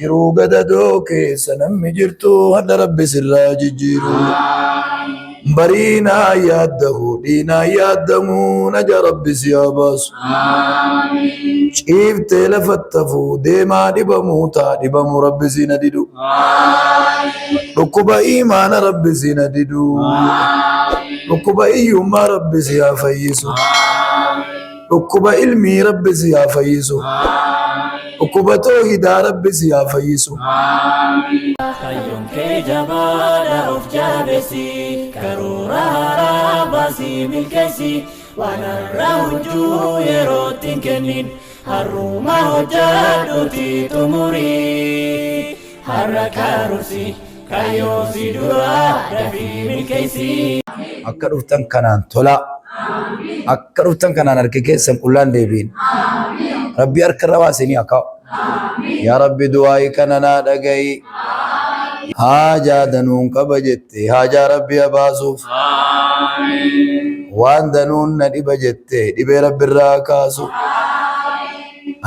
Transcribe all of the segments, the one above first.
jiruu gadadoo keessa namni jirtu hadda rabbi sirraa jijjiiru. Bariinaa yaaddahu dhiinaa yaaddamu naja rabbi si haa baasu. Ciiftee lafattafu deemaa dhibamuu taa dhibamu rabbi si na didu. Dhukkuba imaana rabbi si na didu. Dhukkuba iyyummaa rabbi si haa fayyisu. Dhukkuba ilmii rabbi si haa fayyisu. Dhukkuba toohidaa rabbi si haa fayyisu. Kayyuun kee jabaadha of jabeessi karoora haaraa baasii milkeessi waan har'a hojjuu yerootti hin kennin har'uma hojjadhuuti xumurii har'a karoorsi kayyoo si dura dafii milkeessi. Akka dhuftan kanaan tola. Akka dhuftan kanaan harki keessan qullaan deebiin. Rabbi harka irra baasanii haa kaa'u. Yaa Rabbi du'aayi kana naa dhaga'i. Haajaa danuun qaba jette haajaa Rabbi haa baasuuf. Waan danuun na dhiba jette dhibee Rabbi irraa kaasu.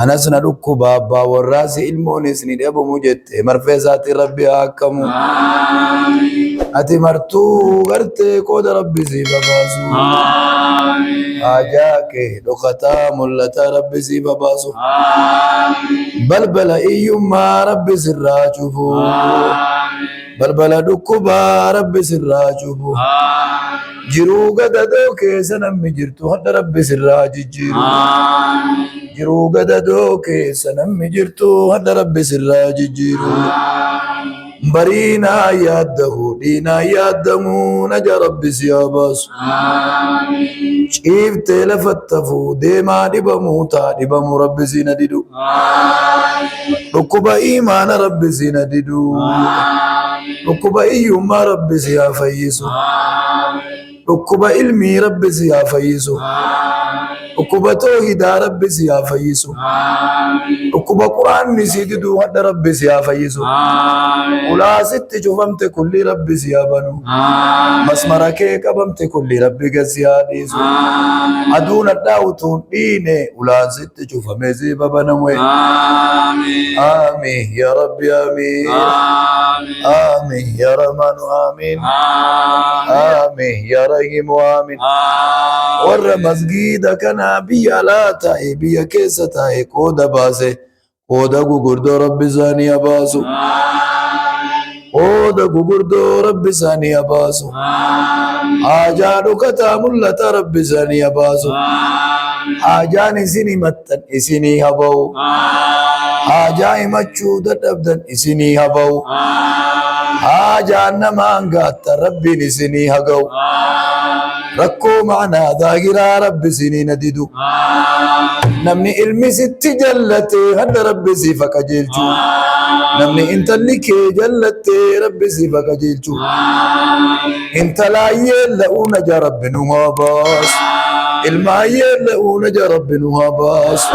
Anas na dhukkuba abbaa warraasi ilmoonis ni dhabamu jette marfee isaatiin Rabbi haa akkamu. Ati martuu gartee qooda Rabbi siif haa baasu. Haajaa kee dhokataa mul'ata Rabbi siif haa baasu. Balbala iyyummaa Rabbi sirraa cufu. Balbala dhukkubaa Rabbi sirraa cufu. Jiruu gadadoo keessa namni jirtu hadda Rabbi sirraa jijjiiru. Jiruu gadadoo keessa namni jirtu hadda Rabbi sirraa jijjiiru. Bariinaa yaaddahu dhiinaa yaaddamu naja Rabbi si haa baasu. Ciiftee lafattafu deemaa dhibamuu taa dhibamu Rabbi si na didu. Dhukkuba imaana Rabbi si na didu. Dhukkuba iyyummaa Rabbi si haa fayyisu. Dhukkuba ilmii Rabbi si haa fayyisu. Dhukkuba toohidaa Rabbi si haa fayyisu. Dhukkuba quraanni si didu hadda Rabbi si haa fayyisu. Ulaa sitti cufamte kulli Rabbi si haa banu. Masmara kee qabamte kulli Rabbi gad si haa dhiisu. Aduun hadhaa utuun dhiine ulaan sitti cufame si babanamu. Amiin yaa Rabbi amiin. Amiin yaa Rahmaanu amiin. Amiin yaa Rahiimu amiin. Warra masgiida kana biyya alaa taa'e biyya keessa taa'e qooda baase qooda gugurdoo Rabbi isaanii haa baasu. Qooda gugurdoo Rabbi isaanii haa baasu. Haajaa dhokataa mul'ata Rabbi isaanii haa baasu. Haajaan isin himattan isinii haa ba'u. Haajaa himachuu dadhabdan isinii haa ba'u. Haajaan nama hangaattan Rabbiin isinii haa ga'u. Rakkoo ma'anaa daagiraa Rabbi isinii na didu. Namni ilmi sitti jallate hadda Rabbi siif haa qajeelchu. Namni intalli kee jallatte Rabbi siif haa qajeelchu. Intalaayyee la'uu naja Rabbi nu haa baasu. Ilmaayyee la'uu naja Rabbi nu haa baasu.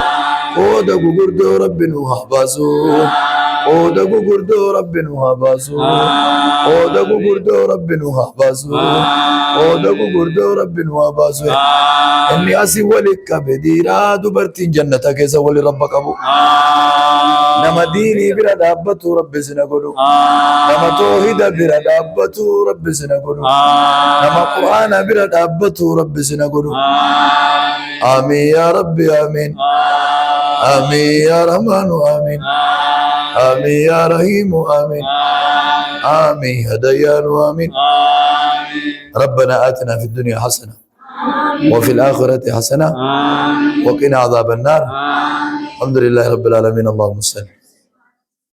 Qooda gugurdoo Rabbi nu haa baasu. Qooda gugurdoo Rabbi nu haa baasu. Qooda gugurdoo Rabbi nu haa baasu. Qooda gugurdoo Rabbi nu haa baasu. Inni asii walitti qabe dhiiraa dubartiin jannata keessa wali rabba qabu. Nama diinii bira dhaabbatu Rabbi si na godhu. Nama toohida bira dhaabbatu Rabbi si na godhu. Nama quraana bira dhaabbatu Rabbi si na godhu. Amiin yaa Rabbi amiin. Amiin yaa Rahmaanu amiin. آمين يا رحيم آمين آمين يا ديان آمين. ربنا آتنا في الدنيا حسنة وفي الآخرة حسنة وقنا عذاب النار. الحمد لله رب العالمين. اللهم صل